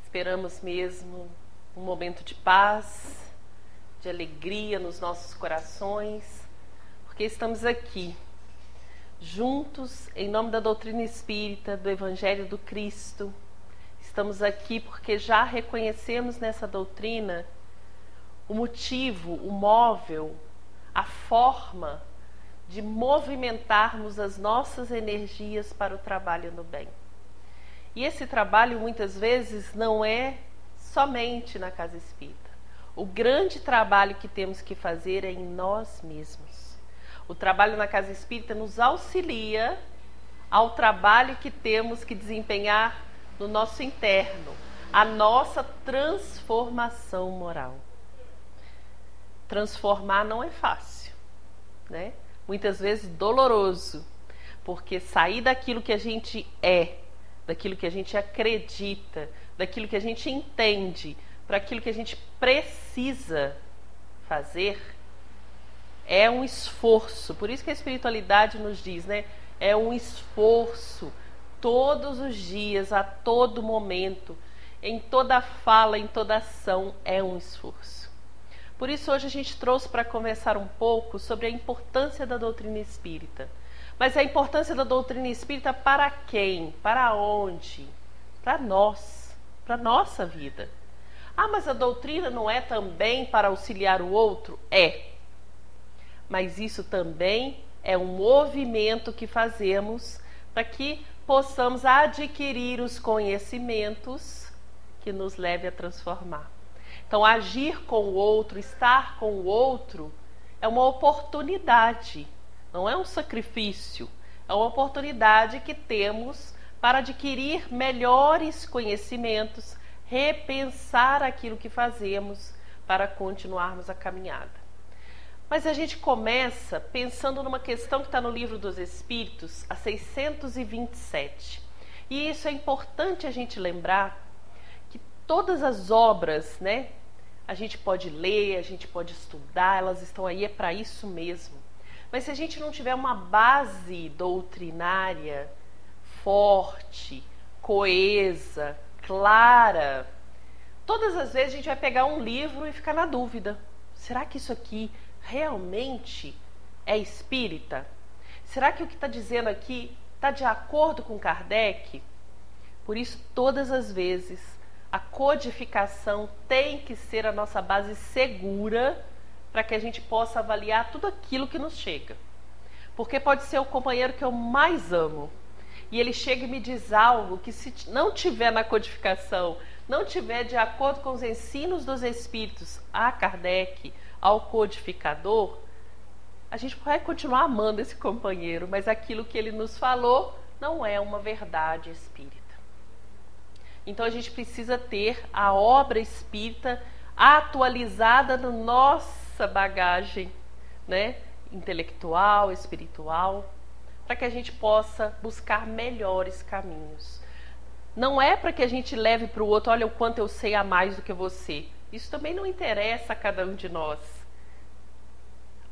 Esperamos mesmo um momento de paz, de alegria nos nossos corações, porque estamos aqui, juntos, em nome da doutrina espírita, do Evangelho do Cristo. Estamos aqui porque já reconhecemos nessa doutrina o motivo, o móvel, a forma de movimentarmos as nossas energias para o trabalho no bem. E esse trabalho muitas vezes não é somente na casa espírita. O grande trabalho que temos que fazer é em nós mesmos. O trabalho na casa espírita nos auxilia ao trabalho que temos que desempenhar no nosso interno, a nossa transformação moral. Transformar não é fácil, né? Muitas vezes doloroso, porque sair daquilo que a gente é, daquilo que a gente acredita, daquilo que a gente entende, para aquilo que a gente precisa fazer, é um esforço. Por isso que a espiritualidade nos diz, né? É um esforço, todos os dias, a todo momento, em toda fala, em toda ação, é um esforço. Por isso hoje a gente trouxe para conversar um pouco sobre a importância da doutrina espírita. Mas a importância da doutrina espírita para quem? Para onde? Para nós, para a nossa vida. Ah, mas a doutrina não é também para auxiliar o outro? É. Mas isso também é um movimento que fazemos para que possamos adquirir os conhecimentos que nos leve a transformar. Então, agir com o outro, estar com o outro, é uma oportunidade. Não é um sacrifício, é uma oportunidade que temos para adquirir melhores conhecimentos, repensar aquilo que fazemos para continuarmos a caminhada. Mas a gente começa pensando numa questão que está no Livro dos Espíritos, a 627. E isso é importante a gente lembrar, que todas as obras, né, a gente pode ler, a gente pode estudar, elas estão aí, é para isso mesmo. Mas se a gente não tiver uma base doutrinária forte, coesa, clara, todas as vezes a gente vai pegar um livro e ficar na dúvida. Será que isso aqui realmente é espírita? Será que o que está dizendo aqui está de acordo com Kardec? Por isso, todas as vezes, a codificação tem que ser a nossa base segura para que a gente possa avaliar tudo aquilo que nos chega. Porque pode ser o companheiro que eu mais amo, e ele chega e me diz algo que, se não tiver na codificação, não tiver de acordo com os ensinos dos espíritos, a Kardec, ao codificador, a gente vai continuar amando esse companheiro, mas aquilo que ele nos falou não é uma verdade espírita. Então a gente precisa ter a obra espírita atualizada na nossa bagagem, né, intelectual, espiritual, para que a gente possa buscar melhores caminhos. Não é para que a gente leve para o outro, olha o quanto eu sei a mais do que você. Isso também não interessa a cada um de nós.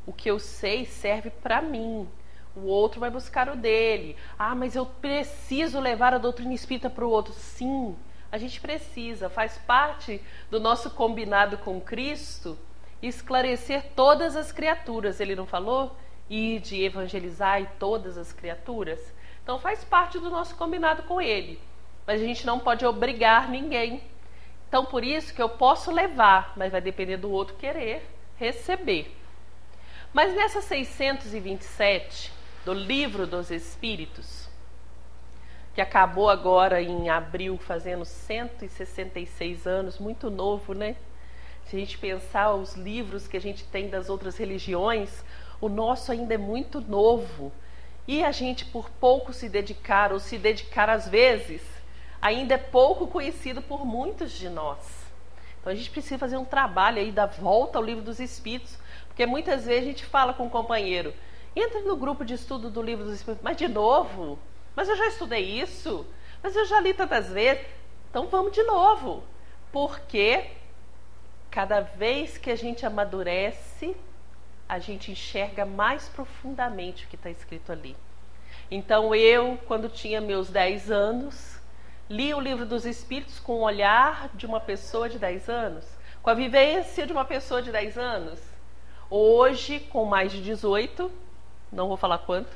O que eu sei serve para mim. O outro vai buscar o dele. Ah, mas eu preciso levar a doutrina espírita para o outro. Sim, a gente precisa. Faz parte do nosso combinado com Cristo esclarecer todas as criaturas. Ele não falou? Ide, evangelizai todas as criaturas. Então faz parte do nosso combinado com Ele. Mas a gente não pode obrigar ninguém. Então por isso que eu posso levar, mas vai depender do outro querer receber. Mas nessa 627 do Livro dos Espíritos, que acabou agora em abril, fazendo 166 anos, muito novo, né? Se a gente pensar os livros que a gente tem das outras religiões, o nosso ainda é muito novo. E a gente, por pouco se dedicar, ou se dedicar às vezes, ainda é pouco conhecido por muitos de nós. Então a gente precisa fazer um trabalho aí da volta ao Livro dos Espíritos, porque muitas vezes a gente fala com um companheiro, entra no grupo de estudo do Livro dos Espíritos, mas de novo? Mas eu já estudei isso? Mas eu já li tantas vezes? Então vamos de novo. Porque cada vez que a gente amadurece, a gente enxerga mais profundamente o que está escrito ali. Então eu, quando tinha meus 10 anos, li o Livro dos Espíritos com o olhar de uma pessoa de 10 anos, com a vivência de uma pessoa de 10 anos. Hoje, com mais de 18, não vou falar quanto,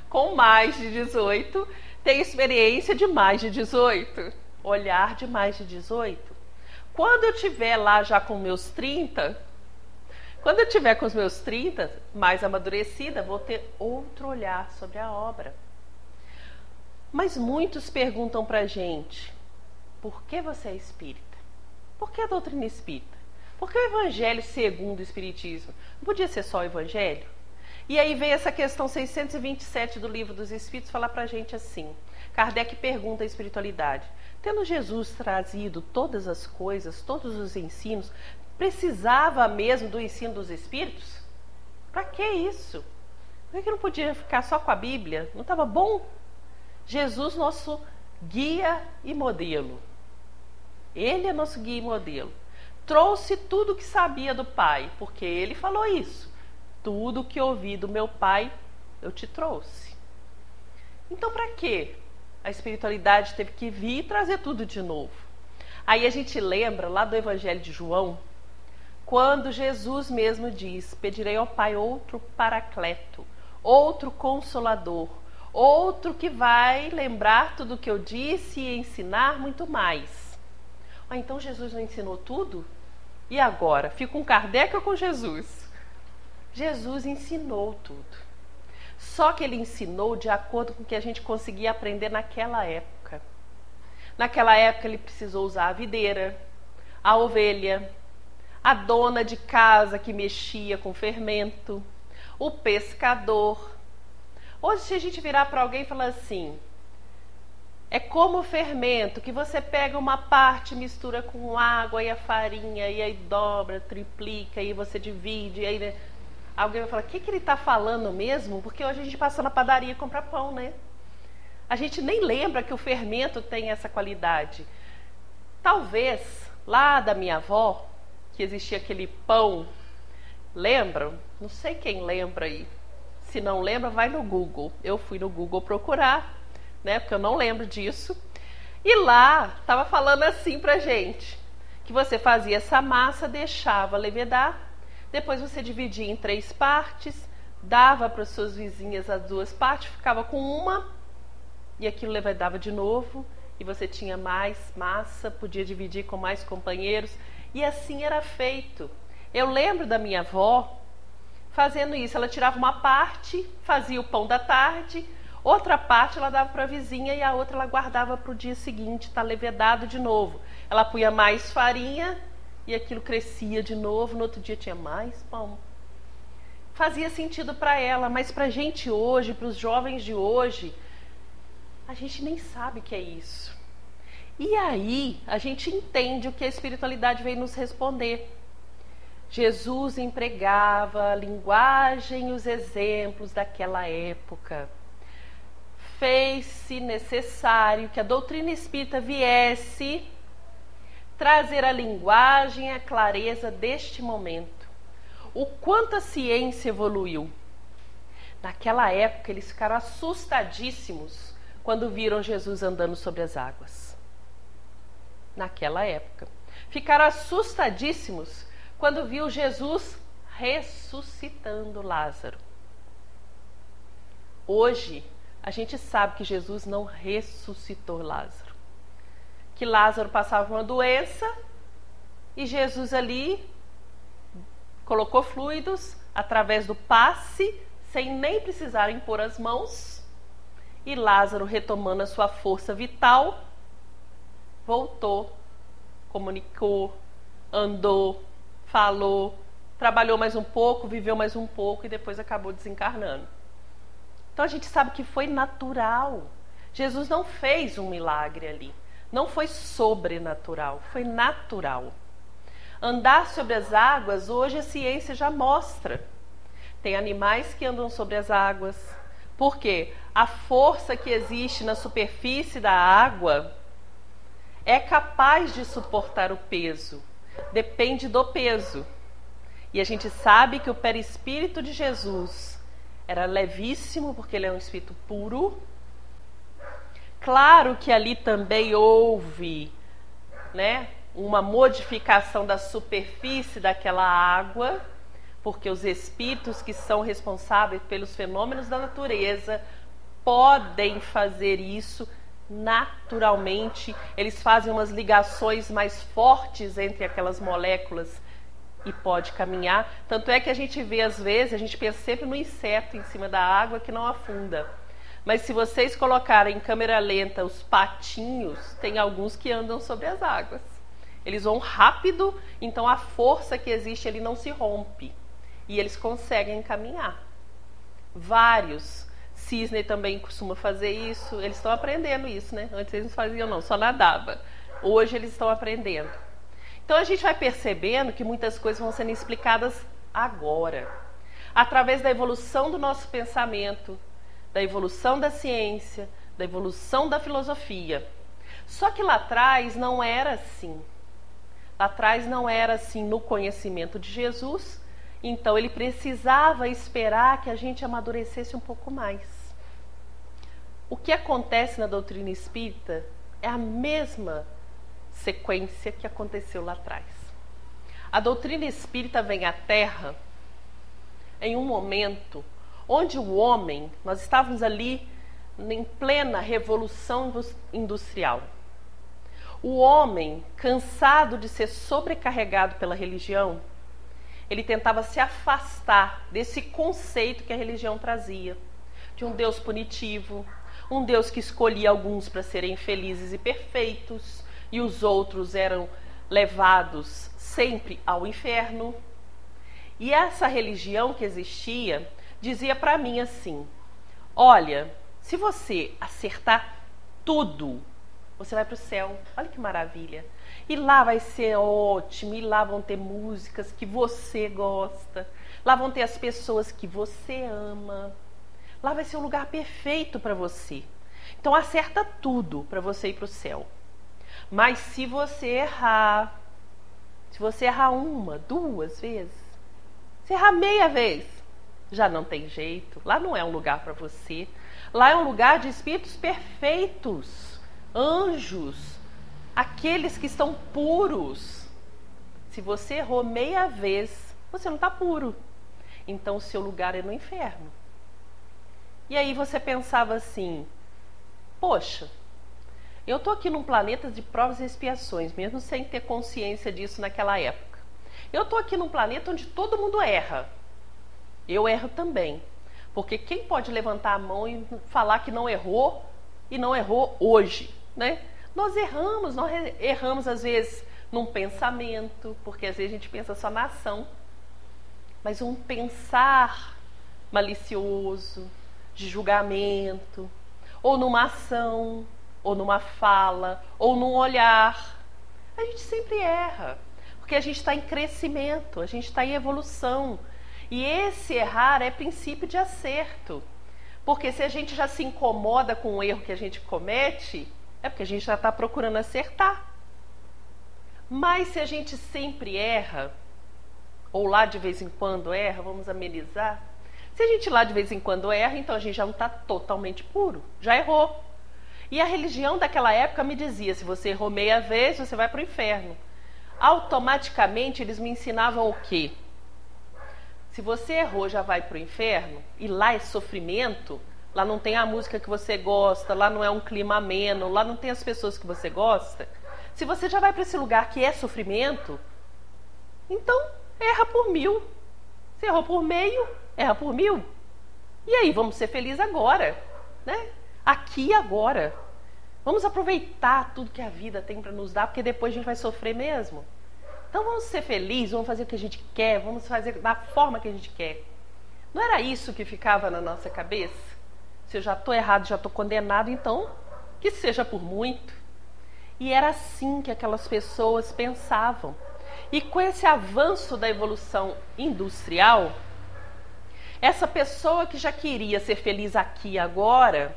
com mais de 18, tenho experiência de mais de 18, olhar de mais de 18. Quando eu estiver lá já com meus 30, quando eu estiver com os meus 30, mais amadurecida, vou ter outro olhar sobre a obra. Mas muitos perguntam pra gente, por que você é espírita? Por que a doutrina espírita? Por que o Evangelho segundo o Espiritismo? Não podia ser só o Evangelho? E aí vem essa questão 627 do Livro dos Espíritos falar pra gente assim. Kardec pergunta à espiritualidade, tendo Jesus trazido todas as coisas, todos os ensinos, precisava mesmo do ensino dos Espíritos? Para que isso? Por que não podia ficar só com a Bíblia? Não estava bom? Jesus, nosso guia e modelo. Ele é nosso guia e modelo. Trouxe tudo o que sabia do Pai, porque ele falou isso. Tudo que ouvi do meu Pai, eu te trouxe. Então, para quê? A espiritualidade teve que vir e trazer tudo de novo. Aí a gente lembra lá do Evangelho de João, quando Jesus mesmo diz, pedirei ao Pai outro paracleto, outro consolador, outro que vai lembrar tudo o que eu disse e ensinar muito mais. Ah, então Jesus não ensinou tudo? E agora? Fico com Kardec ou com Jesus? Jesus ensinou tudo. Só que ele ensinou de acordo com o que a gente conseguia aprender naquela época. Naquela época ele precisou usar a videira, a ovelha, a dona de casa que mexia com fermento, o pescador. Hoje, se a gente virar para alguém e falar assim, é como o fermento, que você pega uma parte, mistura com água e a farinha, e aí dobra, triplica, e você divide, e aí, né? Alguém vai falar, o que ele está falando mesmo? Porque hoje a gente passa na padaria e compra pão, né? A gente nem lembra que o fermento tem essa qualidade. Talvez, lá da minha avó, que existia aquele pão, lembram? Não sei quem lembra aí. Se não lembra, vai no Google. Eu fui no Google procurar, né? Porque eu não lembro disso. E lá, estava falando assim pra gente, que você fazia essa massa, deixava levedar, depois você dividia em 3 partes, dava para as suas vizinhas as 2 partes, ficava com uma, e aquilo levedava de novo, e você tinha mais massa, podia dividir com mais companheiros, e assim era feito. Eu lembro da minha avó fazendo isso, ela tirava uma parte, fazia o pão da tarde, outra parte ela dava para a vizinha e a outra ela guardava para o dia seguinte, tá levedado de novo. Ela punha mais farinha e aquilo crescia de novo, no outro dia tinha mais pão. Fazia sentido para ela, mas para a gente hoje, para os jovens de hoje, a gente nem sabe o que é isso. E aí a gente entende o que a espiritualidade veio nos responder. Jesus empregava a linguagem e os exemplos daquela época. Fez-se necessário que a doutrina espírita viesse trazer a linguagem e a clareza deste momento. O quanto a ciência evoluiu. Naquela época eles ficaram assustadíssimos quando viram Jesus andando sobre as águas. Naquela época. Ficaram assustadíssimos quando viu Jesus ressuscitando Lázaro. Hoje, a gente sabe que Jesus não ressuscitou Lázaro. Que Lázaro passava uma doença e Jesus ali colocou fluidos através do passe, sem nem precisar impor as mãos, e Lázaro, retomando a sua força vital, voltou, comunicou, andou, falou, trabalhou mais um pouco, viveu mais um pouco e depois acabou desencarnando. Então a gente sabe que foi natural. Jesus não fez um milagre ali. Não foi sobrenatural, foi natural. Andar sobre as águas, hoje a ciência já mostra. Tem animais que andam sobre as águas. Por quê? A força que existe na superfície da água é capaz de suportar o peso. Depende do peso. E a gente sabe que o perispírito de Jesus era levíssimo, porque ele é um espírito puro. claro que ali também houve, né, uma modificação da superfície daquela água, porque os espíritos que são responsáveis pelos fenômenos da natureza podem fazer isso naturalmente. Eles fazem umas ligações mais fortes entre aquelas moléculas e pode caminhar. Tanto é que a gente vê, às vezes, a gente pensa sempre no inseto em cima da água que não afunda. Mas se vocês colocarem em câmera lenta os patinhos, tem alguns que andam sobre as águas. Eles vão rápido, então a força que existe ali não se rompe. E eles conseguem caminhar. Vários. Cisne também costuma fazer isso. Eles estão aprendendo isso, né? Antes eles não faziam não, só nadava. Hoje eles estão aprendendo. Então a gente vai percebendo que muitas coisas vão sendo explicadas agora. Através da evolução do nosso pensamento, da evolução da ciência, da evolução da filosofia. Só que lá atrás não era assim. Lá atrás não era assim no conhecimento de Jesus, então ele precisava esperar que a gente amadurecesse um pouco mais. O que acontece na doutrina espírita é a mesma sequência que aconteceu lá atrás. A doutrina espírita vem à Terra em um momento onde o homem, nós estávamos ali em plena revolução industrial. O homem, cansado de ser sobrecarregado pela religião, ele tentava se afastar desse conceito que a religião trazia, de um Deus punitivo, um Deus que escolhia alguns para serem felizes e perfeitos, e os outros eram levados sempre ao inferno. E essa religião que existia dizia para mim assim: olha, se você acertar tudo, você vai para o céu. Olha que maravilha. E lá vai ser ótimo, e lá vão ter músicas que você gosta, lá vão ter as pessoas que você ama, lá vai ser um lugar perfeito para você. Então acerta tudo para você ir para o céu. Mas se você errar uma, duas vezes, se errar meia vez, já não tem jeito. Lá não é um lugar para você. Lá é um lugar de espíritos perfeitos, anjos, aqueles que estão puros. Se você errou meia vez, você não está puro. Então o seu lugar é no inferno. E aí você pensava assim: poxa, eu estou aqui num planeta de provas e expiações, mesmo sem ter consciência disso naquela época. Eu estou aqui num planeta onde todo mundo erra. Eu erro também. Porque quem pode levantar a mão e falar que não errou e não errou hoje, né? Nós erramos às vezes num pensamento, porque às vezes a gente pensa só na ação. Mas um pensar malicioso, de julgamento, ou numa ação, ou numa fala, ou num olhar, a gente sempre erra, porque a gente está em crescimento, a gente está em evolução. E esse errar é princípio de acerto, porque se a gente já se incomoda com o erro que a gente comete, é porque a gente já está procurando acertar. Mas se a gente sempre erra, ou lá de vez em quando erra, vamos amenizar. Se a gente lá de vez em quando erra, então a gente já não está totalmente puro, já errou. E a religião daquela época me dizia: se você errou meia vez, você vai para o inferno. Automaticamente eles me ensinavam o quê? Se você errou, já vai para o inferno, e lá é sofrimento, lá não tem a música que você gosta, lá não é um clima ameno, lá não tem as pessoas que você gosta. Se você já vai para esse lugar que é sofrimento, então erra por 1000. Se errou por meio, erra por 1000. E aí, vamos ser felizes agora, né? Aqui e agora. Vamos aproveitar tudo que a vida tem para nos dar, porque depois a gente vai sofrer mesmo. Então vamos ser felizes, vamos fazer o que a gente quer, vamos fazer da forma que a gente quer. Não era isso que ficava na nossa cabeça? Se eu já estou errado, já estou condenado, então que seja por muito. E era assim que aquelas pessoas pensavam. E com esse avanço da evolução industrial, essa pessoa que já queria ser feliz aqui e agora,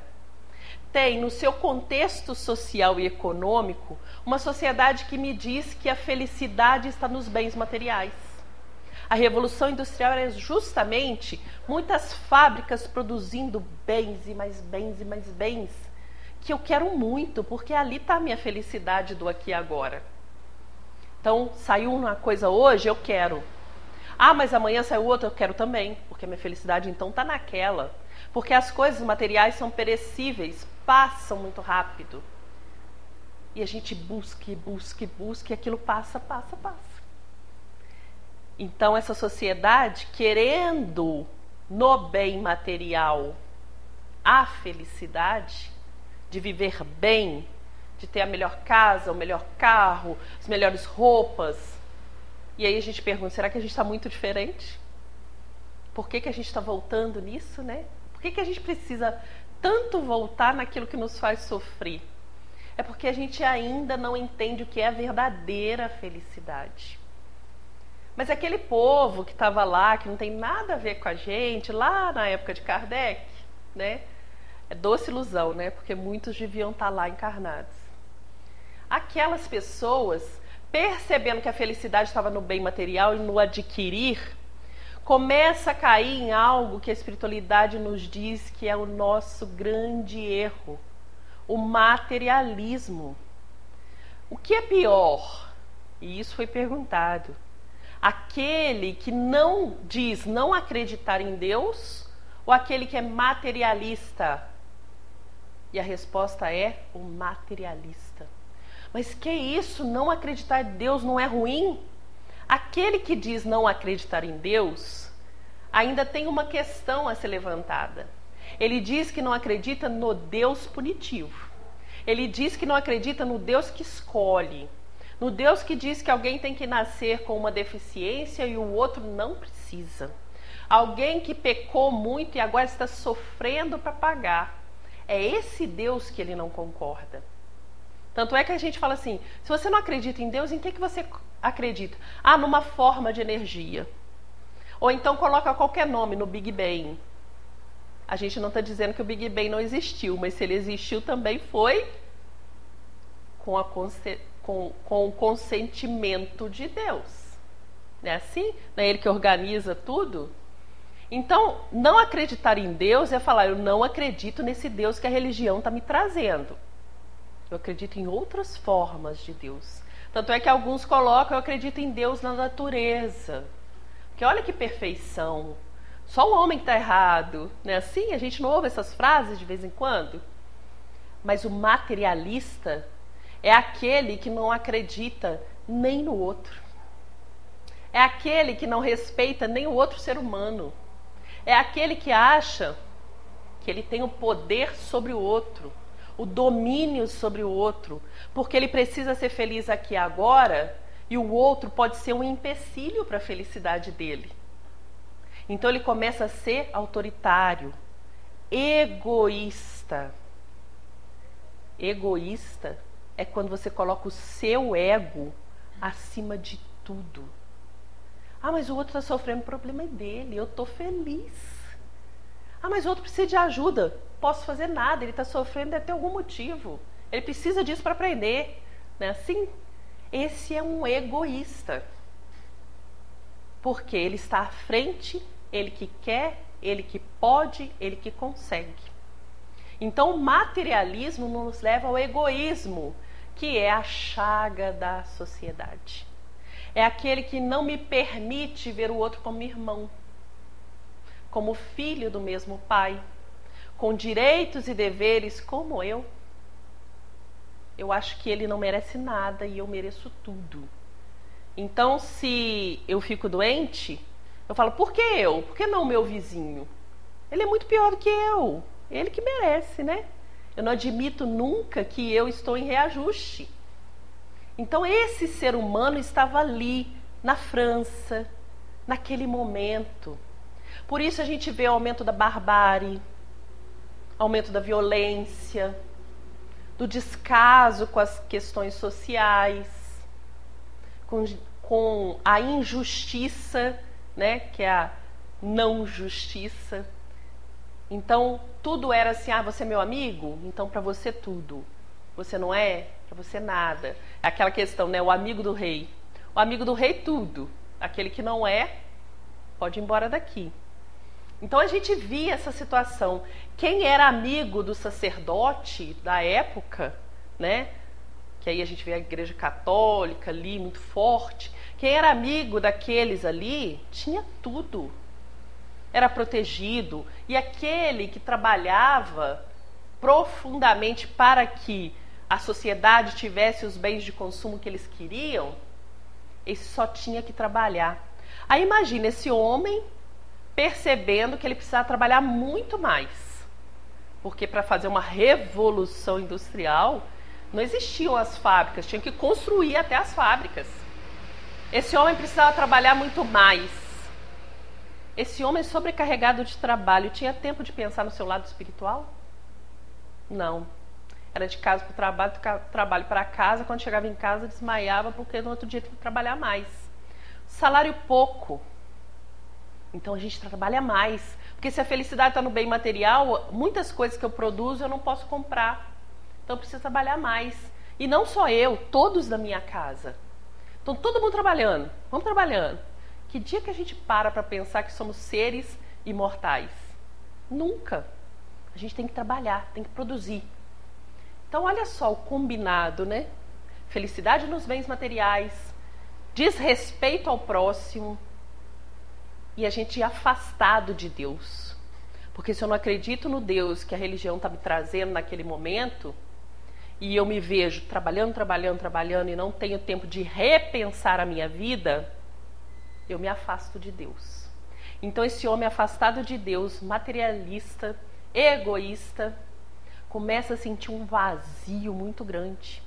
tem no seu contexto social e econômico uma sociedade que me diz que a felicidade está nos bens materiais. A Revolução Industrial era justamente muitas fábricas produzindo bens e mais bens e mais bens, que eu quero muito, porque ali está a minha felicidade do aqui e agora. Então, saiu uma coisa hoje, eu quero. Ah, mas amanhã saiu outra, eu quero também, porque a minha felicidade então está naquela. Porque as coisas materiais são perecíveis, passam muito rápido. E a gente busca, e aquilo passa. Então, essa sociedade, querendo no bem material a felicidade, de viver bem, de ter a melhor casa, o melhor carro, as melhores roupas. E aí a gente pergunta, será que a gente está muito diferente? Por que a gente está voltando nisso, né? Por que a gente precisa tanto voltar naquilo que nos faz sofrer? É porque a gente ainda não entende o que é a verdadeira felicidade. Mas aquele povo que estava lá, que não tem nada a ver com a gente, lá na época de Kardec, né? É doce ilusão, né? Porque muitos deviam estar lá encarnados. Aquelas pessoas, percebendo que a felicidade estava no bem material e no adquirir, começa a cair em algo que a espiritualidade nos diz que é o nosso grande erro, o materialismo. O que é pior? E isso foi perguntado. Aquele que não diz não acreditar em Deus ou aquele que é materialista? E a resposta é o materialista. Mas que isso? Não acreditar em Deus não é ruim? Aquele que diz não acreditar em Deus ainda tem uma questão a ser levantada. Ele diz que não acredita no Deus punitivo. Ele diz que não acredita no Deus que escolhe. No Deus que diz que alguém tem que nascer com uma deficiência e o outro não precisa. Alguém que pecou muito e agora está sofrendo para pagar. É esse Deus que ele não concorda. Tanto é que a gente fala assim, se você não acredita em Deus, em que você acredita? Ah, numa forma de energia. Ou então coloca qualquer nome no Big Bang. A gente não está dizendo que o Big Bang não existiu, mas se ele existiu também foi com o consentimento de Deus. Não é assim? Não é ele que organiza tudo? Então, não acreditar em Deus é falar, eu não acredito nesse Deus que a religião está me trazendo. Eu acredito em outras formas de Deus. Tanto é que alguns colocam, eu acredito em Deus na natureza. Porque olha que perfeição. Só o homem que está errado. Não é assim? A gente não ouve essas frases de vez em quando? Mas o materialista é aquele que não acredita nem no outro. É aquele que não respeita nem o outro ser humano. É aquele que acha que ele tem o poder sobre o outro, o domínio sobre o outro, porque ele precisa ser feliz aqui e agora, e o outro pode ser um empecilho para a felicidade dele. Então ele começa a ser autoritário, egoísta. Egoísta é quando você coloca o seu ego acima de tudo. Ah, mas o outro está sofrendo, o problema é dele, eu estou feliz. Ah, mas o outro precisa de ajuda, posso fazer nada, ele está sofrendo, deve ter algum motivo. Ele precisa disso para aprender. Não é assim? Esse é um egoísta. Porque ele está à frente, ele que quer, ele que pode, ele que consegue. Então o materialismo nos leva ao egoísmo, que é a chaga da sociedade. É aquele que não me permite ver o outro como irmão, como filho do mesmo pai, com direitos e deveres como eu. Eu acho que ele não merece nada e eu mereço tudo. Então, se eu fico doente, eu falo, por que eu? Por que não o meu vizinho? Ele é muito pior do que eu. Ele que merece, né? Eu não admito nunca que eu estou em reajuste. Então esse ser humano estava ali, na França, naquele momento. Por isso a gente vê o aumento da barbárie, aumento da violência, do descaso com as questões sociais, com a injustiça, né, que é a não justiça. Então tudo era assim, ah, você é meu amigo? Então para você tudo. Você não é? Para você nada. É aquela questão, né? O amigo do rei. O amigo do rei tudo. Aquele que não é, pode ir embora daqui. Então a gente via essa situação. Quem era amigo do sacerdote da época, né? Que aí a gente vê a igreja católica ali muito forte. Quem era amigo daqueles ali tinha tudo. Era protegido. E aquele que trabalhava profundamente para que a sociedade tivesse os bens de consumo que eles queriam, esse só tinha que trabalhar. Aí imagina esse homem percebendo que ele precisava trabalhar muito mais. Porque para fazer uma revolução industrial, não existiam as fábricas, tinha que construir até as fábricas. Esse homem precisava trabalhar muito mais. Esse homem sobrecarregado de trabalho tinha tempo de pensar no seu lado espiritual? Não. Era de casa para o trabalho para casa, quando chegava em casa desmaiava porque no outro dia tinha que trabalhar mais. Salário pouco. Então a gente trabalha mais. Porque se a felicidade está no bem material, muitas coisas que eu produzo eu não posso comprar. Então eu preciso trabalhar mais. E não só eu, todos da minha casa. Então todo mundo trabalhando. Vamos trabalhando. Que dia que a gente para pensar que somos seres imortais? Nunca. A gente tem que trabalhar, tem que produzir. Então olha só o combinado, né? Felicidade nos bens materiais, desrespeito ao próximo e a gente afastado de Deus. Porque se eu não acredito no Deus que a religião está me trazendo naquele momento e eu me vejo trabalhando e não tenho tempo de repensar a minha vida, eu me afasto de Deus. Então esse homem afastado de Deus, materialista, egoísta, começa a sentir um vazio muito grande.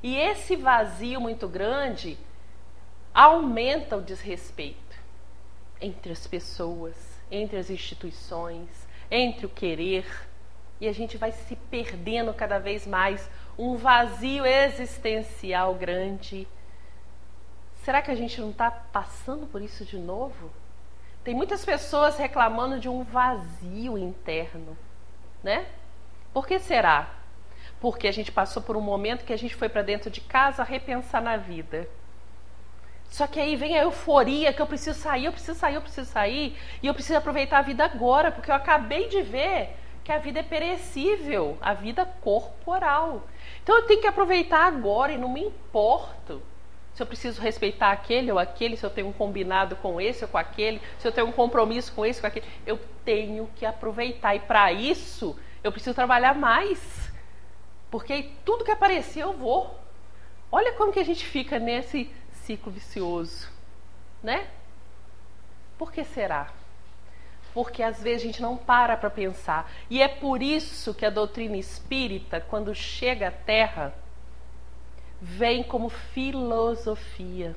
E esse vazio muito grande aumenta o desrespeito entre as pessoas, entre as instituições, entre o querer. E a gente vai se perdendo cada vez mais, um vazio existencial grande. Será que a gente não está passando por isso de novo? Tem muitas pessoas reclamando de um vazio interno, né? Por que será? Porque a gente passou por um momento que a gente foi para dentro de casa repensar na vida. Só que aí vem a euforia que eu preciso sair, e eu preciso aproveitar a vida agora, porque eu acabei de ver que a vida é perecível, a vida corporal. Então eu tenho que aproveitar agora e não me importo se eu preciso respeitar aquele ou aquele, se eu tenho um combinado com esse ou com aquele, se eu tenho um compromisso com esse ou com aquele. Eu tenho que aproveitar e para isso eu preciso trabalhar mais, porque tudo que aparecer eu vou. Olha como que a gente fica nesse ciclo vicioso, né? Por que será? Porque às vezes a gente não para pensar. E é por isso que a doutrina espírita, quando chega à Terra, vem como filosofia.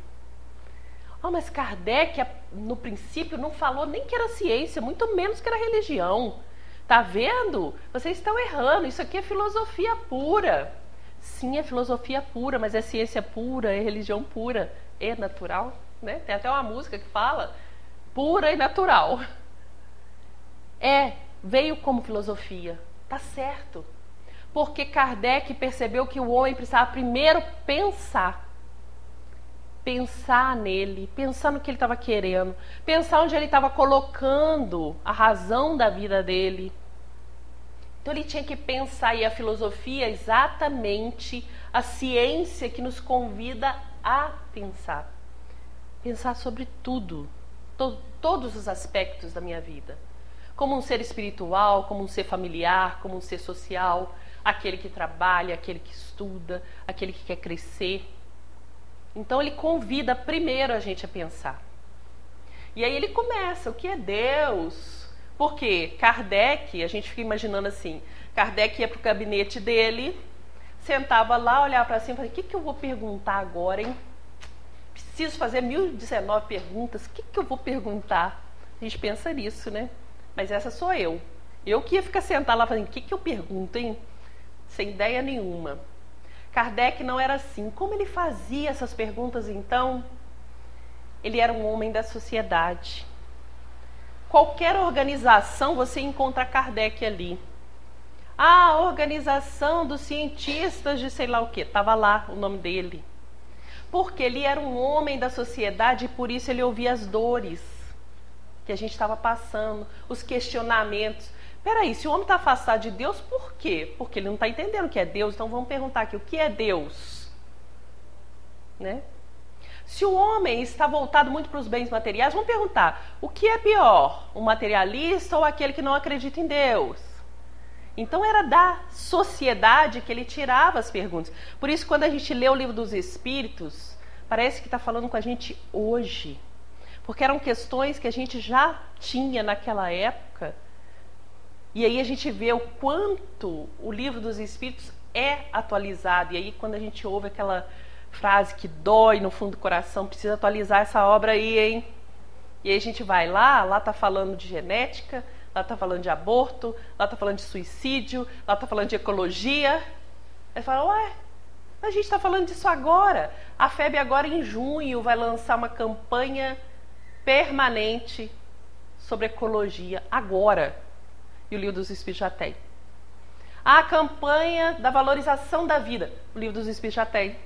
Mas Kardec, no princípio, não falou nem que era ciência, muito menos que era religião. Tá vendo? Vocês estão errando. Isso aqui é filosofia pura. Sim, é filosofia pura, mas é ciência pura, é religião pura, é natural, né? Tem até uma música que fala pura e natural. Veio como filosofia. Tá certo. Porque Kardec percebeu que o homem precisava primeiro pensar nele, pensar no que ele estava querendo, pensar onde ele estava colocando a razão da vida dele. Então ele tinha que pensar, e a filosofia é exatamente a ciência que nos convida a pensar. Pensar sobre tudo, todos os aspectos da minha vida. Como um ser espiritual, como um ser familiar, como um ser social, aquele que trabalha, aquele que estuda, aquele que quer crescer. Então ele convida primeiro a gente a pensar. E aí ele começa, o que é Deus? Porque Kardec, a gente fica imaginando assim, Kardec ia para o gabinete dele, sentava lá, olhava para cima e falava, o que eu vou perguntar agora, hein? Preciso fazer 1019 perguntas, o que eu vou perguntar? A gente pensa nisso, né? Mas essa sou eu. Eu que ia ficar sentado lá falando, o que eu pergunto, hein? Sem ideia nenhuma. Kardec não era assim. Como ele fazia essas perguntas, então? Ele era um homem da sociedade. Qualquer organização você encontra Kardec ali. A organização dos cientistas de sei lá o quê. Estava lá o nome dele. Porque ele era um homem da sociedade e por isso ele ouvia as dores que a gente estava passando, os questionamentos. Peraí, se o homem está afastado de Deus, por quê? Porque ele não está entendendo o que é Deus. Então vamos perguntar aqui, o que é Deus? Né? Se o homem está voltado muito para os bens materiais, vamos perguntar, o que é pior? O materialista ou aquele que não acredita em Deus? Então era da sociedade que ele tirava as perguntas. Por isso, quando a gente lê o Livro dos Espíritos, parece que está falando com a gente hoje. Porque eram questões que a gente já tinha naquela época. E aí a gente vê o quanto o Livro dos Espíritos é atualizado. E aí quando a gente ouve aquela frase que dói no fundo do coração, precisa atualizar essa obra aí, hein? E aí a gente vai lá tá falando de genética, lá tá falando de aborto, lá tá falando de suicídio, lá tá falando de ecologia. Aí fala, ué, a gente tá falando disso agora. A FEB agora em junho vai lançar uma campanha permanente sobre ecologia, agora. E o Livro dos Espíritos já tem. A campanha da valorização da vida, o Livro dos Espíritos já tem.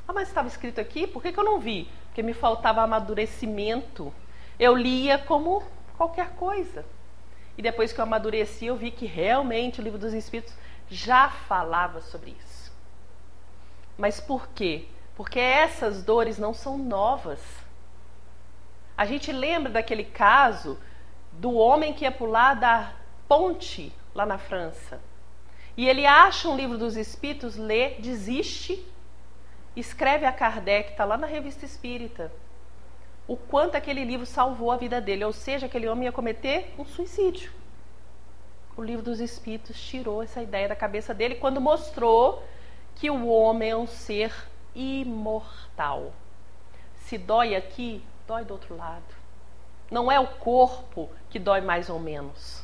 Ah, mas estava escrito aqui, por que eu não vi? Porque me faltava amadurecimento. Eu lia como qualquer coisa. E depois que eu amadureci, eu vi que realmente o Livro dos Espíritos já falava sobre isso. Mas por quê? Porque essas dores não são novas. A gente lembra daquele caso do homem que ia pular da ponte lá na França. E ele acha um Livro dos Espíritos, lê, desiste, escreve a Kardec, está lá na Revista Espírita, o quanto aquele livro salvou a vida dele. Ou seja, aquele homem ia cometer um suicídio. O Livro dos Espíritos tirou essa ideia da cabeça dele quando mostrou que o homem é um ser imortal. Se dói aqui, dói do outro lado. Não é o corpo que dói mais ou menos.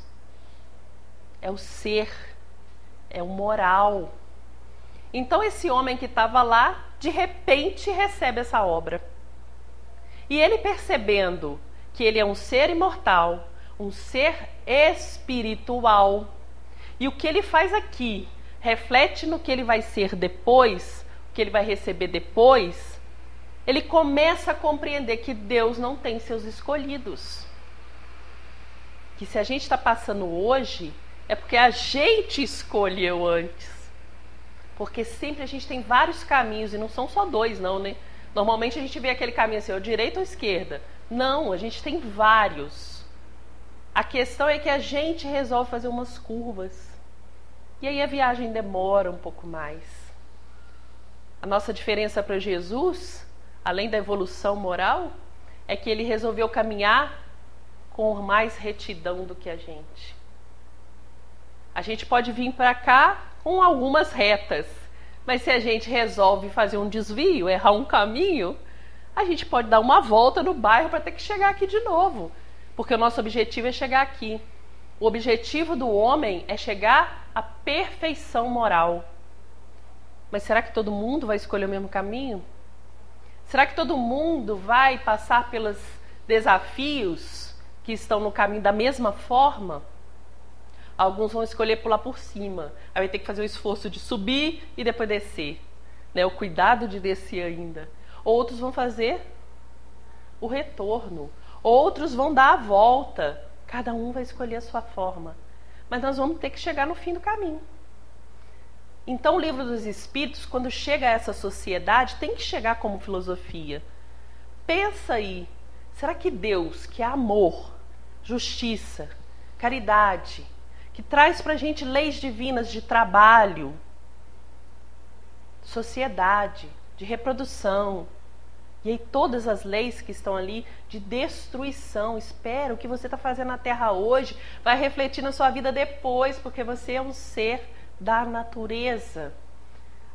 É o ser, é o moral. Então esse homem que estava lá, de repente recebe essa obra. E ele percebendo que ele é um ser imortal, um ser espiritual, e o que ele faz aqui reflete no que ele vai ser depois, o que ele vai receber depois, ele começa a compreender que Deus não tem seus escolhidos. Que se a gente está passando hoje, é porque a gente escolheu antes. Porque sempre a gente tem vários caminhos, e não são só dois, não, né? Normalmente a gente vê aquele caminho assim, ó, direita ou esquerda. Não, a gente tem vários. A questão é que a gente resolve fazer umas curvas. E aí a viagem demora um pouco mais. A nossa diferença para Jesus, além da evolução moral, é que ele resolveu caminhar com mais retidão do que a gente. A gente pode vir para cá com algumas retas, mas se a gente resolve fazer um desvio, errar um caminho, a gente pode dar uma volta no bairro para ter que chegar aqui de novo, porque o nosso objetivo é chegar aqui. O objetivo do homem é chegar à perfeição moral. Mas será que todo mundo vai escolher o mesmo caminho? Será que todo mundo vai passar pelos desafios que estão no caminho da mesma forma? Alguns vão escolher pular por cima. Aí vai ter que fazer o esforço de subir e depois descer. Né? O cuidado de descer ainda. Outros vão fazer o retorno. Outros vão dar a volta. Cada um vai escolher a sua forma. Mas nós vamos ter que chegar no fim do caminho. Então o Livro dos Espíritos, quando chega a essa sociedade, tem que chegar como filosofia. Pensa aí. Será que Deus, que é amor, justiça, caridade, que traz para a gente leis divinas de trabalho, sociedade, de reprodução, e aí todas as leis que estão ali de destruição, espera, o que você está fazendo na Terra hoje vai refletir na sua vida depois, porque você é um ser da natureza.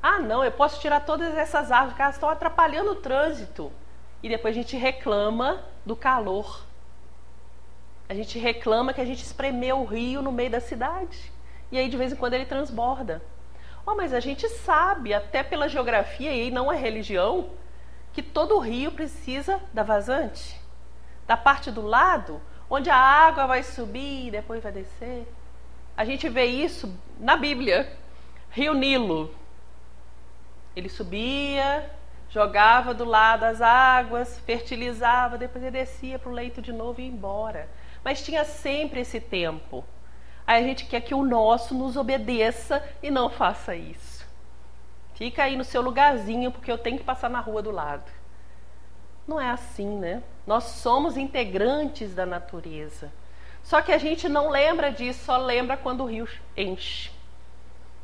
Ah, não, eu posso tirar todas essas árvores, que elas estão atrapalhando o trânsito. E depois a gente reclama do calor. A gente reclama que a gente espremeu o rio no meio da cidade. E aí de vez em quando ele transborda. Oh, mas a gente sabe, até pela geografia, e aí não é religião, que todo rio precisa da vazante. Da parte do lado, onde a água vai subir e depois vai descer. A gente vê isso na Bíblia. Rio Nilo. Ele subia, jogava do lado as águas, fertilizava, depois ele descia para o leito de novo e ia embora. Mas tinha sempre esse tempo. Aí a gente quer que o nosso nos obedeça e não faça isso. Fica aí no seu lugarzinho, porque eu tenho que passar na rua do lado. Não é assim, né? Nós somos integrantes da natureza. Só que a gente não lembra disso, só lembra quando o rio enche.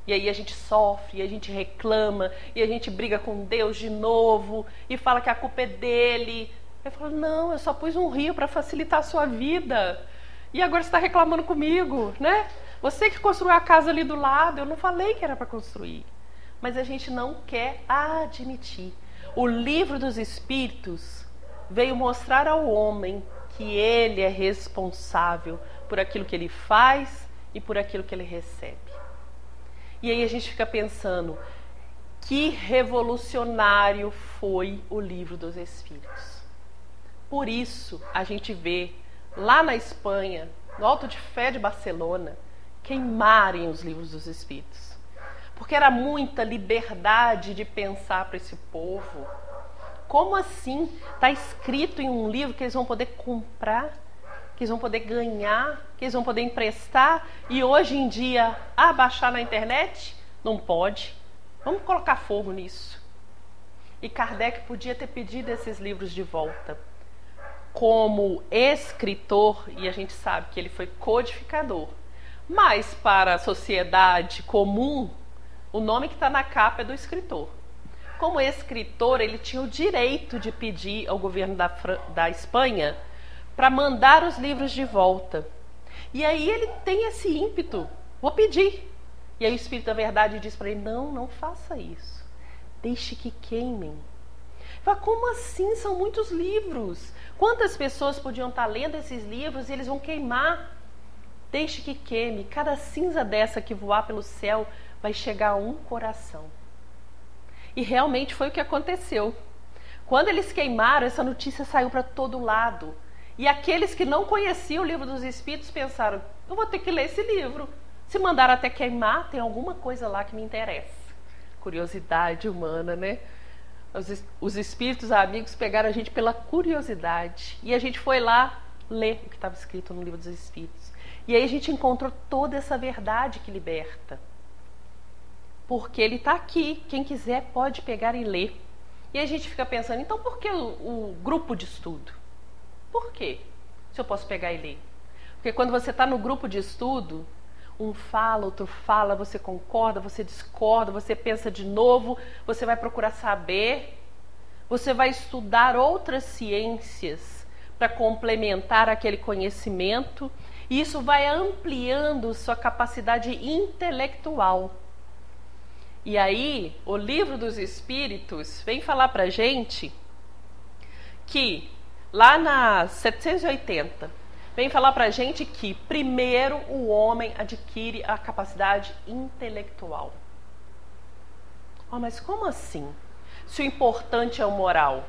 E aí a gente sofre, e a gente reclama, e a gente briga com Deus de novo, e fala que a culpa é dele. Eu falo, não, eu só pus um rio para facilitar a sua vida. E agora você está reclamando comigo, né? Você que construiu a casa ali do lado, eu não falei que era para construir. Mas a gente não quer admitir. O livro dos Espíritos veio mostrar ao homem que ele é responsável por aquilo que ele faz e por aquilo que ele recebe. E aí a gente fica pensando, que revolucionário foi o livro dos Espíritos. Por isso a gente vê lá na Espanha, no Alto de Fé de Barcelona, queimarem os livros dos Espíritos. Porque era muita liberdade de pensar para esse povo. Como assim? Está escrito em um livro que eles vão poder comprar, que eles vão poder ganhar, que eles vão poder emprestar, e hoje em dia, baixar na internet? Não pode. Vamos colocar fogo nisso. E Kardec podia ter pedido esses livros de volta. Como escritor, e a gente sabe que ele foi codificador, mas para a sociedade comum, o nome que está na capa é do escritor. Como escritor, ele tinha o direito de pedir ao governo da Espanha para mandar os livros de volta. E aí ele tem esse ímpeto, vou pedir. E aí o Espírito da Verdade diz para ele, não faça isso. Deixe que queimem. Fala, como assim? São muitos livros. Quantas pessoas podiam estar lendo esses livros e eles vão queimar? Deixe que queime. Cada cinza dessa que voar pelo céu vai chegar a um coração. E realmente foi o que aconteceu. Quando eles queimaram, essa notícia saiu para todo lado. E aqueles que não conheciam o livro dos Espíritos pensaram, eu vou ter que ler esse livro. Se mandaram até queimar, tem alguma coisa lá que me interessa. Curiosidade humana, né? Os espíritos amigos pegaram a gente pela curiosidade. E a gente foi lá ler o que estava escrito no livro dos Espíritos. E aí a gente encontrou toda essa verdade que liberta. Porque ele está aqui, quem quiser pode pegar e ler. E a gente fica pensando, então por que o grupo de estudo? Por quê? Se eu posso pegar e ler? Porque quando você está no grupo de estudo, um fala, outro fala, você concorda, você discorda, você pensa de novo, você vai procurar saber, você vai estudar outras ciências para complementar aquele conhecimento, e isso vai ampliando sua capacidade intelectual. E aí, o livro dos Espíritos vem falar pra gente que, lá na 780, vem falar pra gente que, primeiro, o homem adquire a capacidade intelectual. Mas como assim? Se o importante é o moral?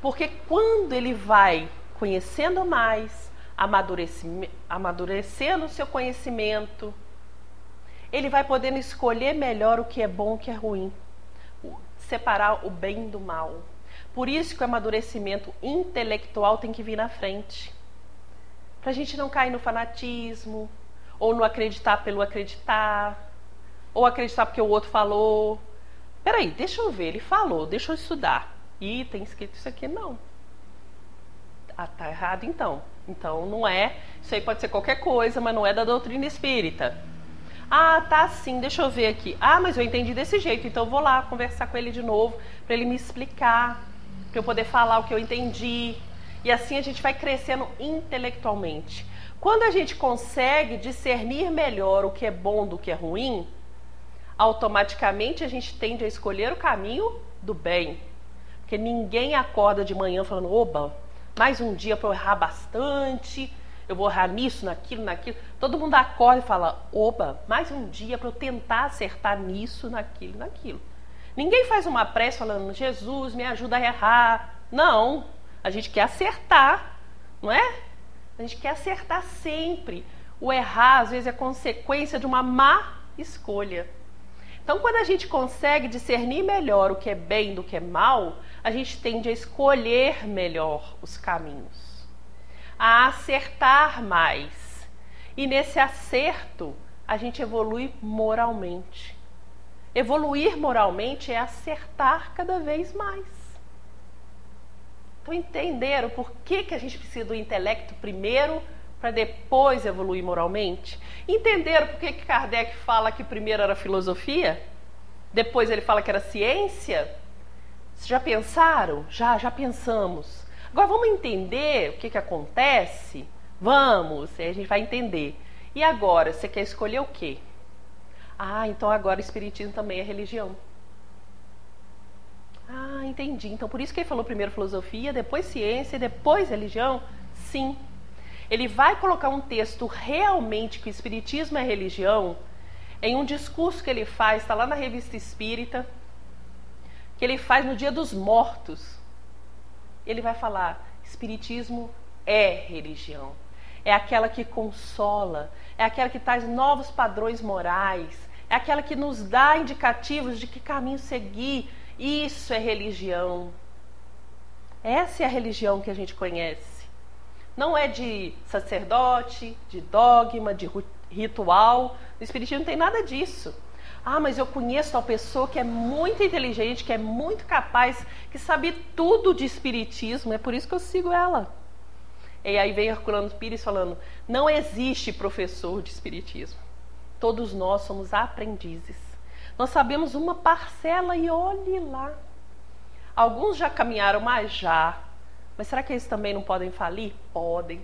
Porque quando ele vai conhecendo mais, amadurecendo o seu conhecimento, ele vai podendo escolher melhor o que é bom e o que é ruim. Separar o bem do mal. Por isso que o amadurecimento intelectual tem que vir na frente. Para a gente não cair no fanatismo, ou no acreditar pelo acreditar, ou acreditar porque o outro falou. Peraí, deixa eu ver, ele falou, deixa eu estudar. Ih, tem escrito isso aqui, não. Tá errado então. Então não é, isso aí pode ser qualquer coisa, mas não é da doutrina espírita. Tá sim, deixa eu ver aqui. Mas eu entendi desse jeito, então eu vou lá conversar com ele de novo, para ele me explicar, para eu poder falar o que eu entendi. E assim a gente vai crescendo intelectualmente. Quando a gente consegue discernir melhor o que é bom do que é ruim, automaticamente a gente tende a escolher o caminho do bem. Porque ninguém acorda de manhã falando, oba, mais um dia para eu errar bastante, eu vou errar nisso, naquilo. Todo mundo acorda e fala, oba, mais um dia para eu tentar acertar nisso, naquilo. Ninguém faz uma prece falando, Jesus, me ajuda a errar. Não, a gente quer acertar, não é? A gente quer acertar sempre. O errar, às vezes, é consequência de uma má escolha. Então, quando a gente consegue discernir melhor o que é bem do que é mal, a gente tende a escolher melhor os caminhos, a acertar mais. E nesse acerto, a gente evolui moralmente. Evoluir moralmente é acertar cada vez mais. Então, entenderam por que a gente precisa do intelecto primeiro para depois evoluir moralmente? Entenderam por que Kardec fala que primeiro era filosofia? Depois ele fala que era ciência? Vocês já pensaram? Já pensamos. Agora vamos entender o que acontece? Vamos, aí a gente vai entender. E agora, você quer escolher o quê? Ah, então agora o espiritismo também é religião. Ah, entendi. Então por isso que ele falou primeiro filosofia, depois ciência e depois religião? Sim. Ele vai colocar um texto realmente que o espiritismo é religião em um discurso que ele faz, está lá na Revista Espírita, que ele faz no Dia dos Mortos. Ele vai falar, espiritismo é religião. É aquela que consola, é aquela que traz novos padrões morais, é aquela que nos dá indicativos de que caminho seguir. Isso é religião. Essa é a religião que a gente conhece. Não é de sacerdote, de dogma, de ritual. No espiritismo não tem nada disso. Ah, mas eu conheço uma pessoa que é muito inteligente, que é muito capaz, que sabe tudo de espiritismo, é por isso que eu sigo ela. E aí vem Herculano Pires falando, não existe professor de espiritismo. Todos nós somos aprendizes. Nós sabemos uma parcela e olhe lá. Alguns já caminharam mais já. Mas será que eles também não podem falir? Podem.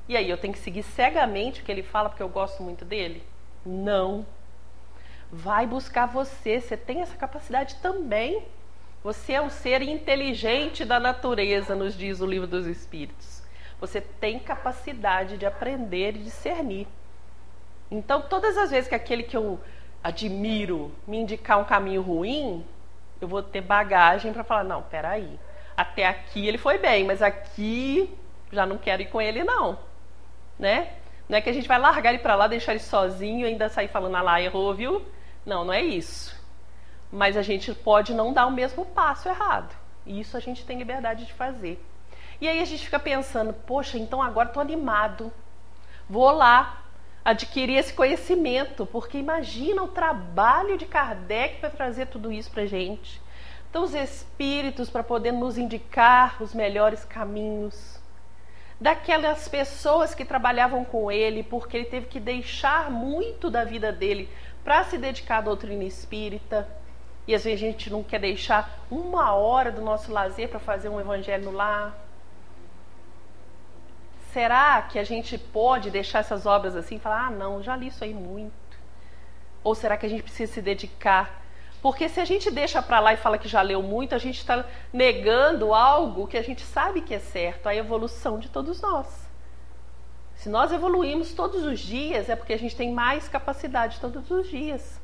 E aí eu tenho que seguir cegamente o que ele fala porque eu gosto muito dele? Não. Vai buscar você tem essa capacidade também. Você é um ser inteligente da natureza, nos diz o Livro dos Espíritos. Você tem capacidade de aprender e discernir. Então, todas as vezes que aquele que eu admiro me indicar um caminho ruim, eu vou ter bagagem para falar, não, peraí, até aqui ele foi bem, mas aqui já não quero ir com ele não, né? Não é que a gente vai largar ele para lá, deixar ele sozinho e ainda sair falando, ah lá, errou, viu? Não, não é isso. Mas a gente pode não dar o mesmo passo errado. E isso a gente tem liberdade de fazer. E aí a gente fica pensando, poxa, então agora estou animado. Vou lá adquirir esse conhecimento, porque imagina o trabalho de Kardec para trazer tudo isso para a gente. Então os espíritos para poder nos indicar os melhores caminhos. Daquelas pessoas que trabalhavam com ele, porque ele teve que deixar muito da vida dele para se dedicar à doutrina espírita. E às vezes a gente não quer deixar 1 hora do nosso lazer para fazer um evangelho no lar. Será que a gente pode deixar essas obras assim e falar, ah não, já li isso aí muito? Ou será que a gente precisa se dedicar? Porque se a gente deixa para lá e fala que já leu muito, a gente está negando algo que a gente sabe que é certo, a evolução de todos nós. Se nós evoluímos todos os dias, é porque a gente tem mais capacidade todos os dias.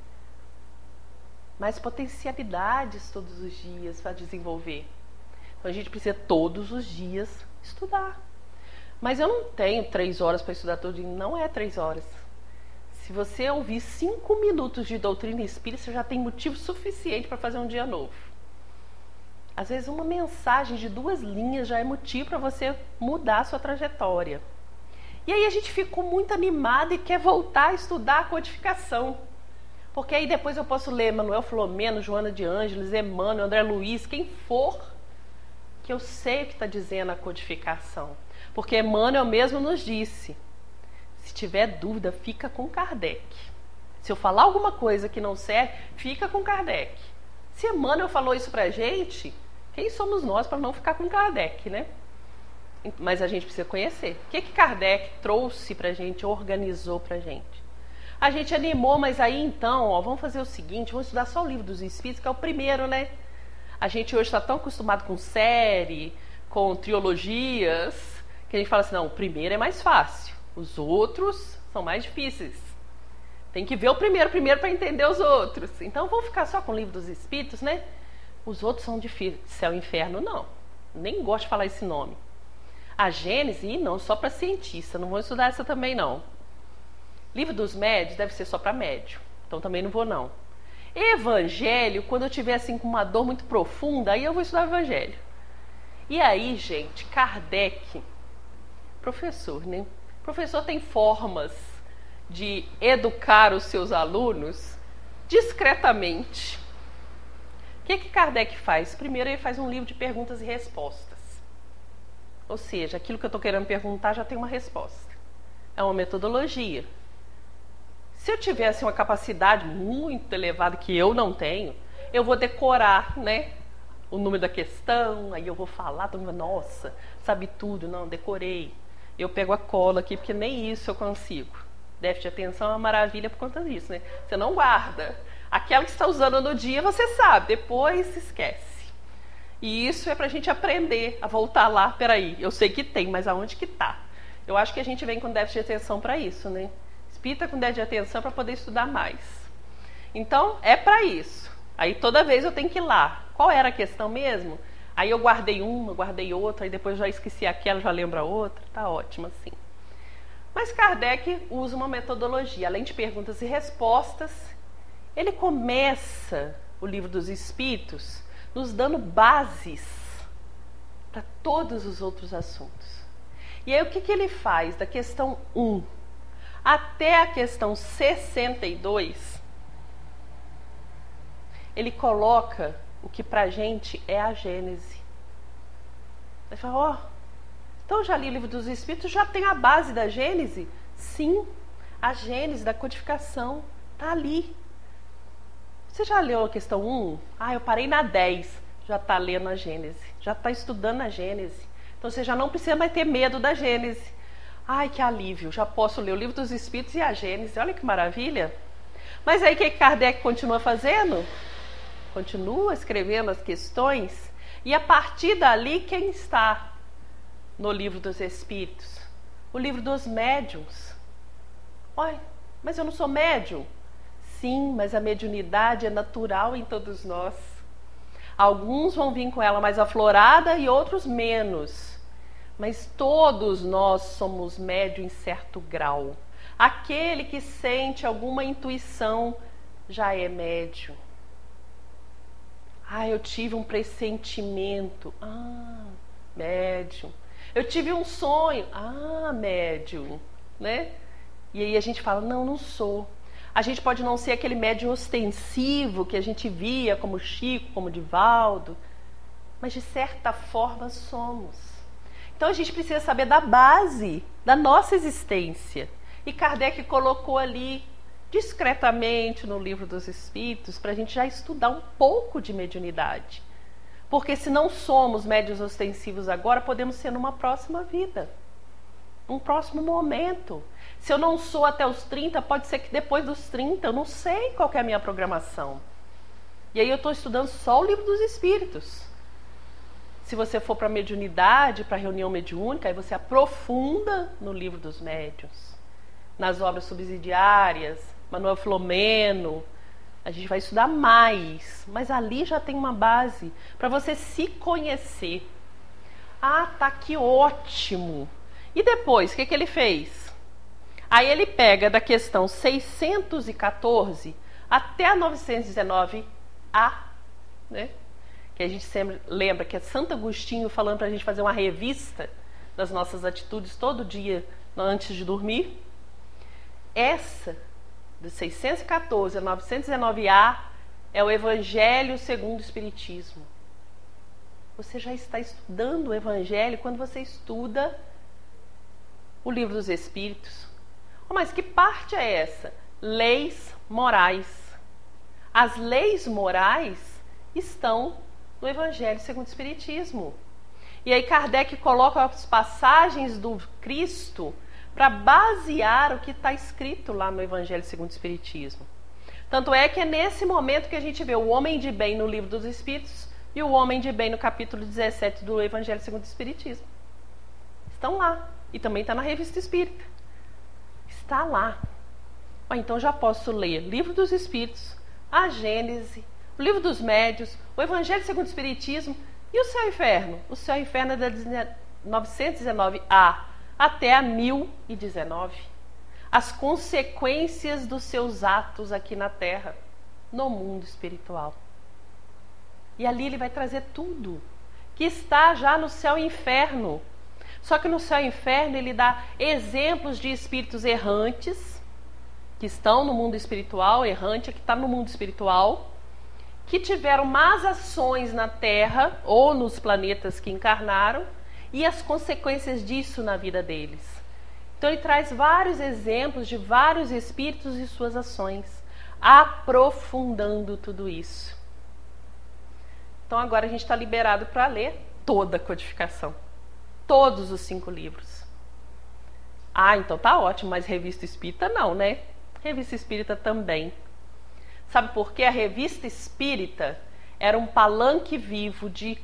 Mais potencialidades todos os dias para desenvolver. Então a gente precisa todos os dias estudar. Mas eu não tenho 3 horas para estudar todo dia. Não é 3 horas. Se você ouvir 5 minutos de doutrina espírita, você já tem motivo suficiente para fazer um dia novo. Às vezes uma mensagem de 2 linhas já é motivo para você mudar a sua trajetória. E aí a gente ficou muito animado e quer voltar a estudar a codificação. Porque aí depois eu posso ler Manuel Filomeno, Joana de Ângeles, Emmanuel, André Luiz, quem for, que eu sei o que está dizendo a codificação. Porque Emmanuel mesmo nos disse, se tiver dúvida, fica com Kardec. Se eu falar alguma coisa que não serve, fica com Kardec. Se Emmanuel falou isso pra gente, quem somos nós para não ficar com Kardec, né? Mas a gente precisa conhecer. O que Kardec trouxe pra gente, organizou pra gente? A gente animou, mas aí então, ó, vamos fazer o seguinte, vamos estudar só o Livro dos Espíritos, que é o primeiro, né? A gente hoje está tão acostumado com série, com trilogias, que a gente fala assim, não, o primeiro é mais fácil, os outros são mais difíceis. Tem que ver o primeiro para entender os outros. Então vamos ficar só com o Livro dos Espíritos, né? Os outros são difíceis. Céu e Inferno, não. Nem gosto de falar esse nome. A Gênese, não, só para cientista, não vou estudar essa também não. Livro dos Médios deve ser só para médio, então também não vou não. Evangelho, quando eu tiver assim com uma dor muito profunda, aí eu vou estudar o Evangelho. E aí, gente, Kardec, professor, né? Professor tem formas de educar os seus alunos discretamente. O que Kardec faz? Primeiro ele faz um livro de perguntas e respostas. Ou seja, aquilo que eu estou querendo perguntar já tem uma resposta. É uma metodologia. Se eu tivesse uma capacidade muito elevada, que eu não tenho, eu vou decorar, né, o número da questão, aí eu vou falar, todo mundo, nossa, sabe tudo. Não, decorei. Eu pego a cola aqui, porque nem isso eu consigo. Déficit de atenção é uma maravilha por conta disso, né? Você não guarda. Aquela que você está usando no dia, você sabe, depois se esquece. E isso é para a gente aprender a voltar lá. Peraí, eu sei que tem, mas aonde que está? Eu acho que a gente vem com déficit de atenção para isso, né? Espírita com déficit de atenção para poder estudar mais. Então, é para isso. Aí toda vez eu tenho que ir lá. Qual era a questão mesmo? Aí eu guardei uma, guardei outra, aí depois já esqueci aquela, já lembro a outra. Tá ótimo assim. Mas Kardec usa uma metodologia. Além de perguntas e respostas, ele começa o Livro dos Espíritos nos dando bases para todos os outros assuntos. E aí o que ele faz? Da questão 1 até a questão 62, ele coloca o que pra gente é a Gênese. Ele fala, então eu já li o Livro dos Espíritos, já tem a base da Gênese? Sim, a Gênese da codificação está ali. Você já leu a questão 1? Eu parei na 10. Já está lendo a Gênese, já está estudando a Gênese. Então você já não precisa mais ter medo da Gênese. Ai, que alívio, já posso ler o Livro dos Espíritos e a Gênese. Olha que maravilha. Mas aí o que Kardec continua fazendo? Continua escrevendo as questões. E a partir dali, quem está no Livro dos Espíritos? O Livro dos Médiuns. Olha, mas eu não sou médium. Sim, mas a mediunidade é natural em todos nós. Alguns vão vir com ela mais aflorada e outros menos. Mas todos nós somos médium em certo grau. Aquele que sente alguma intuição já é médium. Eu tive um pressentimento. Médium. Eu tive um sonho. Médium. Né? E aí a gente fala, não sou. A gente pode não ser aquele médium ostensivo que a gente via como Chico, como Divaldo, mas de certa forma somos. Então a gente precisa saber da base da nossa existência. E Kardec colocou ali discretamente no Livro dos Espíritos para a gente já estudar um pouco de mediunidade. Porque se não somos médiuns ostensivos agora, podemos ser numa próxima vida, num próximo momento. Se eu não sou até os 30, pode ser que depois dos 30, eu não sei qual que é a minha programação. E aí eu estou estudando só o Livro dos Espíritos. Se você for para a mediunidade, para a reunião mediúnica, aí você aprofunda no Livro dos Médiuns, nas obras subsidiárias, Manuel Filomeno. A gente vai estudar mais, mas ali já tem uma base para você se conhecer. Tá, que ótimo! E depois, o que ele fez? Aí ele pega da questão 614 até a 919A, né? Que a gente sempre lembra que é Santo Agostinho falando para a gente fazer uma revista das nossas atitudes todo dia antes de dormir. Essa, de 614 a 919A, é o Evangelho segundo o Espiritismo. Você já está estudando o Evangelho quando você estuda o Livro dos Espíritos. Mas que parte é essa? Leis morais. As leis morais estão no Evangelho segundo o Espiritismo. E aí Kardec coloca as passagens do Cristo para basear o que está escrito lá no Evangelho segundo o Espiritismo. Tanto é que é nesse momento que a gente vê o homem de bem no Livro dos Espíritos e o homem de bem no capítulo 17 do Evangelho segundo o Espiritismo. Estão lá. E também está na Revista Espírita. Está lá. Então já posso ler Livro dos Espíritos, a Gênese, o Livro dos Médiuns, o Evangelho segundo o Espiritismo e o Céu e Inferno. O Céu e Inferno é da 919A até a 1019. As consequências dos seus atos aqui na Terra. no mundo espiritual. E ali ele vai trazer tudo que está já no céu e inferno. Só que no céu e inferno ele dá exemplos de espíritos errantes, que estão no mundo espiritual, errante, que está no mundo espiritual, que tiveram más ações na Terra ou nos planetas que encarnaram e as consequências disso na vida deles. Então ele traz vários exemplos de vários espíritos e suas ações, aprofundando tudo isso. Então agora a gente está liberado para ler toda a codificação, todos os 5 livros. Ah, então tá ótimo, mas Revista Espírita não, né? Revista Espírita também. Sabe por quê? A Revista Espírita era um palanque vivo de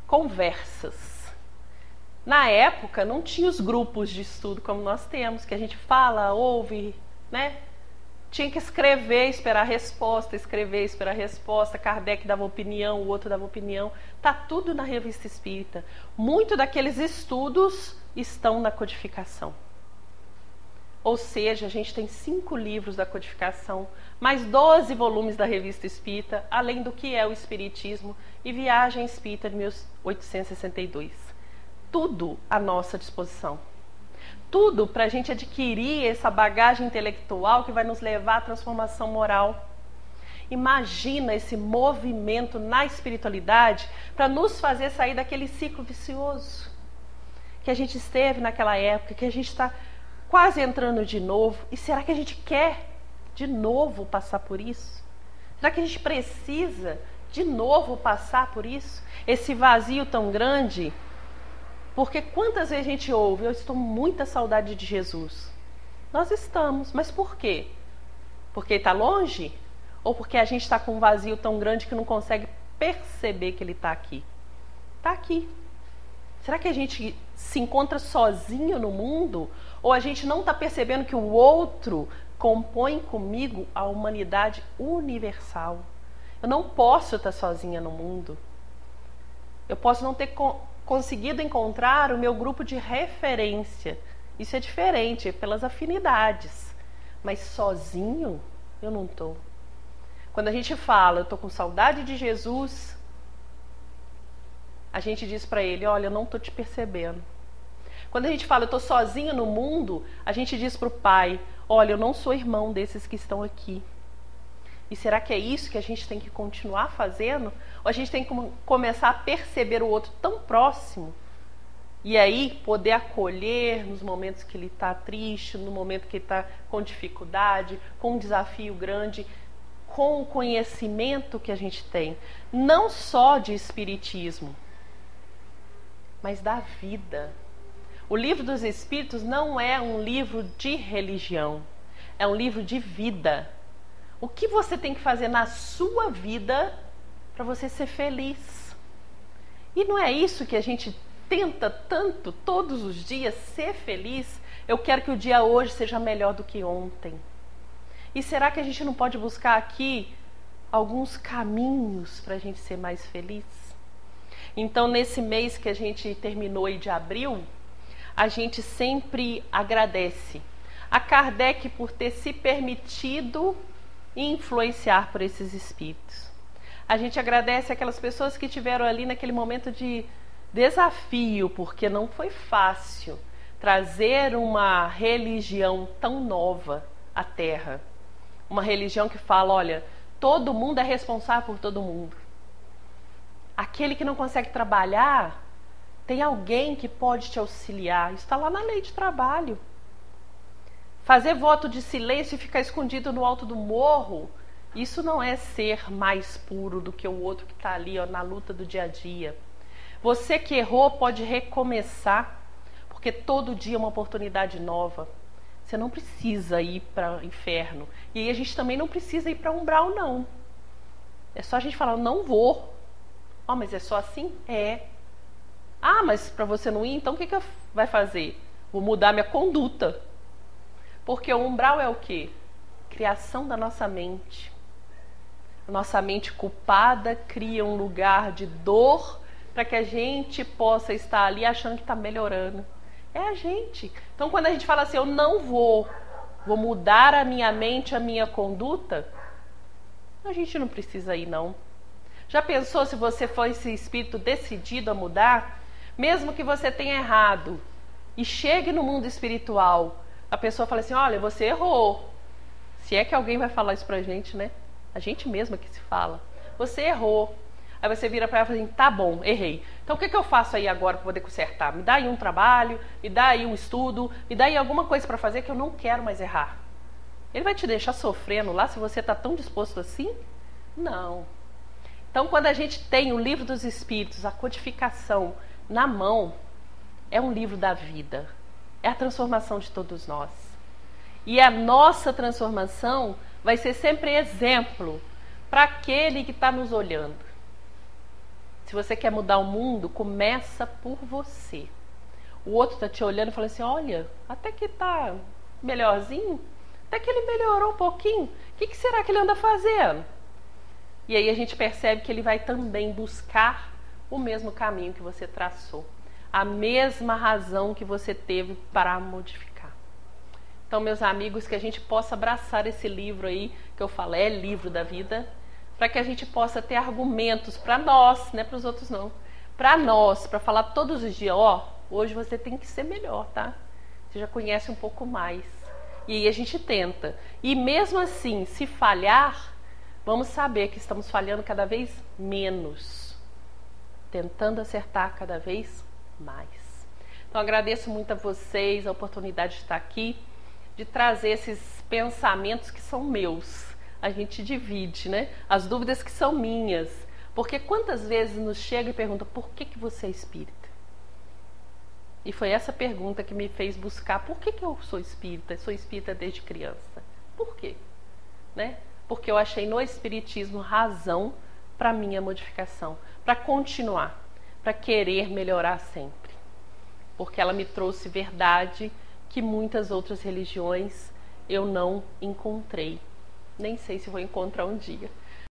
conversas. Na época não tinha os grupos de estudo como nós temos, que a gente fala, ouve, né? Tinha que escrever, esperar a resposta, escrever, esperar a resposta. Kardec dava opinião, o outro dava opinião. Tá tudo na Revista Espírita. Muito daqueles estudos estão na codificação. Ou seja, a gente tem 5 livros da codificação, mais 12 volumes da Revista Espírita, além do que é o Espiritismo e Viagem Espírita de 1862. Tudo à nossa disposição. Tudo para a gente adquirir essa bagagem intelectual que vai nos levar à transformação moral. Imagina esse movimento na espiritualidade para nos fazer sair daquele ciclo vicioso que a gente esteve naquela época, que a gente está quase entrando de novo. E será que a gente quer de novo passar por isso? Será que a gente precisa de novo passar por isso? Esse vazio tão grande? Porque quantas vezes a gente ouve, eu estou com muita saudade de Jesus. Nós estamos, mas por quê? Porque ele está longe? Ou porque a gente está com um vazio tão grande que não consegue perceber que ele está aqui? Está aqui. Será que a gente se encontra sozinho no mundo? Ou a gente não está percebendo que o outro compõe comigo a humanidade universal? Eu não posso estar sozinha no mundo. Eu posso não ter conseguido encontrar o meu grupo de referência. Isso é diferente, é pelas afinidades. Mas sozinho, eu não estou. Quando a gente fala, eu estou com saudade de Jesus, a gente diz para ele, olha, eu não estou te percebendo. Quando a gente fala, eu estou sozinho no mundo, a gente diz para o Pai, olha, eu não sou irmão desses que estão aqui. E será que é isso que a gente tem que continuar fazendo? Ou a gente tem que começar a perceber o outro tão próximo? E aí poder acolher nos momentos que ele está triste, no momento que ele está com dificuldade, com um desafio grande, com o conhecimento que a gente tem. Não só de espiritismo, mas da vida. O Livro dos Espíritos não é um livro de religião, é um livro de vida. O que você tem que fazer na sua vida para você ser feliz? E não é isso que a gente tenta tanto, todos os dias, ser feliz? Eu quero que o dia hoje seja melhor do que ontem. E será que a gente não pode buscar aqui alguns caminhos para a gente ser mais feliz? Então, nesse mês que a gente terminou aí de abril, a gente sempre agradece a Kardec por ter se permitido influenciar por esses espíritos. A gente agradece aquelas pessoas que tiveram ali naquele momento de desafio, porque não foi fácil trazer uma religião tão nova à Terra. Uma religião que fala, olha, todo mundo é responsável por todo mundo. Aquele que não consegue trabalhar, tem alguém que pode te auxiliar. Isso está lá na lei de trabalho. Fazer voto de silêncio e ficar escondido no alto do morro, isso não é ser mais puro do que o outro que está ali, ó, na luta do dia a dia. Você que errou pode recomeçar, porque todo dia é uma oportunidade nova. Você não precisa ir para o inferno. E aí a gente também não precisa ir para umbral, não. É só a gente falar, não vou. Oh, mas é só assim? É. Ah, mas para você não ir, então o que que vai fazer? Vou mudar minha conduta. Porque o umbral é o quê? Criação da nossa mente. A nossa mente culpada cria um lugar de dor para que a gente possa estar ali achando que está melhorando. É a gente. Então, quando a gente fala assim, eu não vou mudar a minha mente, a minha conduta, A gente não precisa ir, não. Já pensou se você for esse espírito decidido a mudar? Mesmo que você tenha errado e chegue no mundo espiritual, a pessoa fala assim, olha, você errou. Se é que alguém vai falar isso pra gente, né? A gente mesma que se fala. Você errou. Aí você vira pra ela e fala assim, tá bom, errei. Então o que eu faço aí agora para poder consertar? Me dá aí um trabalho, me dá aí um estudo, me dá aí alguma coisa para fazer que eu não quero mais errar. Ele vai te deixar sofrendo lá se você está tão disposto assim? Não. Então quando a gente tem o livro dos Espíritos, a codificação na mão, é um livro da vida. É a transformação de todos nós. E a nossa transformação vai ser sempre exemplo para aquele que está nos olhando. Se você quer mudar o mundo, começa por você. O outro está te olhando e falando assim, olha, até que está melhorzinho, até que ele melhorou um pouquinho. O que será que ele anda fazendo? E aí a gente percebe que ele vai também buscar o mesmo caminho que você traçou. A mesma razão que você teve para modificar. Então, meus amigos, que a gente possa abraçar esse livro aí, que eu falo, é livro da vida, para que a gente possa ter argumentos para nós, não é para os outros não, para nós, para falar todos os dias, ó, hoje você tem que ser melhor, tá? Você já conhece um pouco mais. E aí a gente tenta. E mesmo assim, se falhar, vamos saber que estamos falhando cada vez menos, tentando acertar cada vez mais. Então agradeço muito a vocês a oportunidade de estar aqui, de trazer esses pensamentos que são meus. A gente divide, né? As dúvidas que são minhas. Porque quantas vezes nos chega e pergunta, por que você é espírita? E foi essa pergunta que me fez buscar, por que eu sou espírita? Sou espírita desde criança. Por quê? Né? Porque eu achei no espiritismo razão para minha modificação, para continuar, para querer melhorar sempre. Porque ela me trouxe verdade que muitas outras religiões eu não encontrei. Nem sei se vou encontrar um dia.